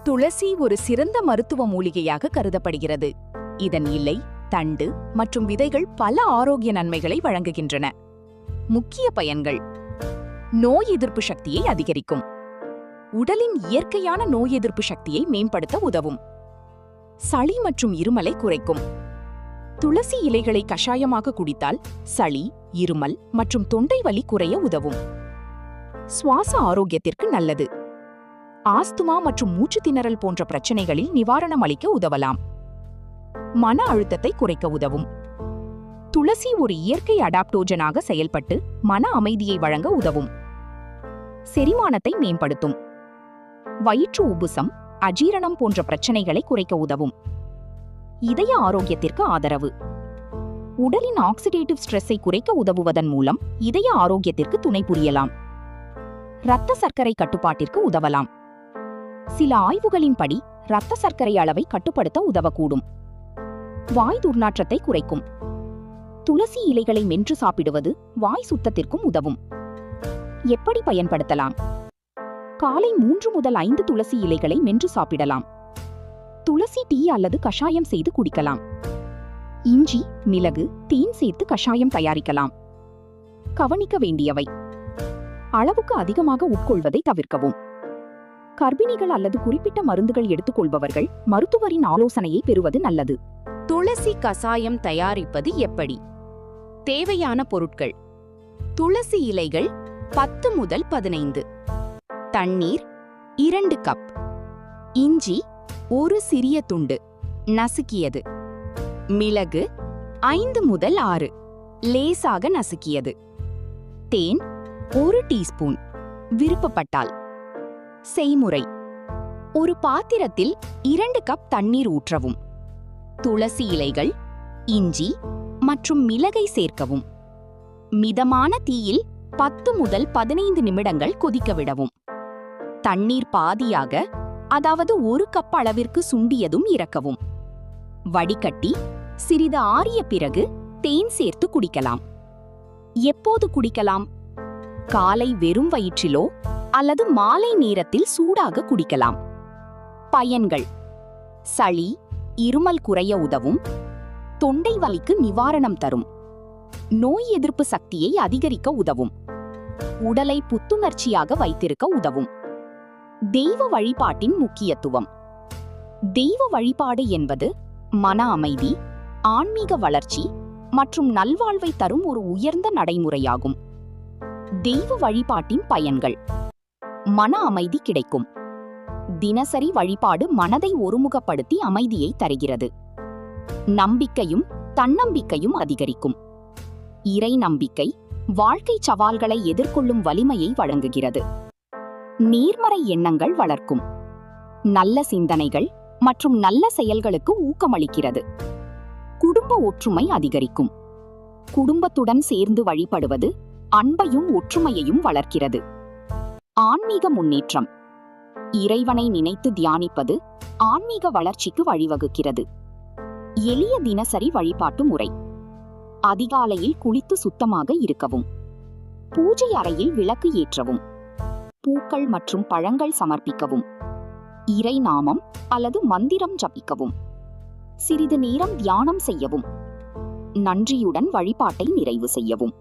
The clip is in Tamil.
துளசி ஒரு சிறந்த மருத்துவ மூலிகையாக கருதப்படுகிறது. இதன் இலை, தண்டு மற்றும் விதைகள் பல ஆரோக்கிய நன்மைகளை வழங்குகின்றன. முக்கிய பயன்கள்: நோய் எதிர்ப்பு சக்தியை அதிகரிக்கும், உடலின் இயற்கையான நோய் எதிர்ப்பு சக்தியை மேம்படுத்த உதவும், சளி மற்றும் இருமலை குறைக்கும். துளசி இலைகளை கஷாயமாக குடித்தால் சளி, இருமல் மற்றும் தொண்டை வலி குறைய உதவும். சுவாச ஆரோக்கியத்திற்கு நல்லது, ஆஸ்துமா மற்றும் மூச்சு திணறல் போன்ற பிரச்சனைகளில் நிவாரணம் அளிக்க உதவலாம். மன அழுத்தத்தை குறைக்க உதவும். துளசி ஒரு இயற்கை அடாப்டோஜனாக செயல்பட்டு மன அமைதியை வழங்க உதவும். செரிமானத்தை மேம்படுத்தும், வயிற்று உப்புசம், அஜீரணம் போன்ற பிரச்சனைகளை குறைக்க உதவும். இதய ஆரோக்கியத்திற்கு ஆதரவு, உடலின் ஆக்சிடேட்டிவ் ஸ்ட்ரெஸ்ஸை குறைக்க உதவுவதன் மூலம் இதய ஆரோக்கியத்திற்கு துணை புரியலாம். இரத்த சர்க்கரை கட்டுப்பாட்டிற்கு உதவலாம். சில ஆய்வுகளின்படி இரத்த சர்க்கரை அளவை கட்டுப்படுத்த உதவக்கூடும். வாய் துர்நாற்றத்தை குறைக்கும், துளசி இலைகளை மென்று சாப்பிடுவது வாய் சுத்தத்திற்கும் உதவும். எப்படி பயன்படுத்தலாம்? காலை 3 முதல் 5 துளசி இலைகளை மென்று சாப்பிடலாம். துளசி டீ அல்லது கஷாயம் செய்து குடிக்கலாம். இஞ்சி, மிளகு, தேன் சேர்த்து கஷாயம் தயாரிக்கலாம். கவனிக்க வேண்டியவை: அளவுக்கு அதிகமாக உட்கொள்வதை தவிர்க்கவும். கர்ப்பிணிகள் அல்லது குறிப்பிட்ட மருந்துகள் எடுத்துக்கொள்பவர்கள் மருத்துவரின் ஆலோசனையை பெறுவது நல்லது. துளசி கசாயம் தயாரிப்பது எப்படி? தேவையான பொருட்கள்: துளசி இலைகள் 10 முதல் 15, தண்ணீர் 2 கப், இஞ்சி 1 சிறிய துண்டு நசுக்கியது, மிளகு 5 முதல் 6 லேசாக நசுக்கியது, தேன் 1 டீஸ்பூன் விருப்பப்பட்டால். செய்முறை: ஒரு பாத்திரத்தில் 2 கப் தண்ணீர் ஊற்றவும். துளசி இலைகள், இஞ்சி மற்றும் மிளகை சேர்க்கவும். மிதமான தீயில் 10 முதல் 15 நிமிடங்கள் கொதிக்க விடவும். தண்ணீர் பாதியாக, அதாவது 1 கப் அளவிற்கு சுண்டியதும் இறக்கவும். வடிகட்டி சிறிது ஆறிய பிறகு தேன் சேர்த்து குடிக்கலாம். எப்போது குடிக்கலாம்? காலை வெறும் வயிற்றிலோ அல்லது மாலை நேரத்தில் சூடாக குடிக்கலாம். பயன்கள்: சளி, இருமல் குறைய உதவும், தொண்டை வலிக்கு நிவாரணம் தரும், நோய் எதிர்ப்பு சக்தியை அதிகரிக்க உதவும், உடலை புத்துணர்ச்சியாக வைத்திருக்க உதவும். தெய்வ வழிபாட்டின் முக்கியத்துவம்: தெய்வ வழிபாடு என்பது மன அமைதி, ஆன்மீக வளர்ச்சி மற்றும் நல்வாழ்வை தரும் ஒரு உயர்ந்த நடைமுறையாகும். தெய்வ வழிபாட்டின் பயன்கள்: மன அமைதி கிடைக்கும், தினசரி வழிபாடு மனதை ஒருமுகப்படுத்தி அமைதியை தருகிறது. நம்பிக்கையும் தன்னம்பிக்கையும் அதிகரிக்கும், இறை நம்பிக்கை வாழ்க்கை சவால்களை எதிர்கொள்ளும் வலிமையை வழங்குகிறது. நேர்மறை எண்ணங்கள் வளர்க்கும், நல்ல சிந்தனைகள் மற்றும் நல்ல செயல்களுக்கு ஊக்கமளிக்கிறது. குடும்ப ஒற்றுமை அதிகரிக்கும், குடும்பத்துடன் சேர்ந்து வழிபடுவது அன்பையும் ஒற்றுமையையும் வளர்க்கிறது. ஆன்மீக முன்னேற்றம்: இறைவனை நினைத்து தியானிப்பது ஆன்மீக வளர்ச்சிக்கு வழிவகுக்கிறது. எளிய தினசரி வழிபாட்டு முறை: அதிகாலையில் குளித்து சுத்தமாக இருக்கவும், பூஜை அறையில் விளக்கு ஏற்றவும், பூக்கள் மற்றும் பழங்கள் சமர்ப்பிக்கவும், இறை நாமம் அல்லது மந்திரம் ஜபிக்கவும், சிறிது நேரம் தியானம் செய்யவும், நன்றியுடன் வழிபாட்டை நிறைவு செய்யவும்.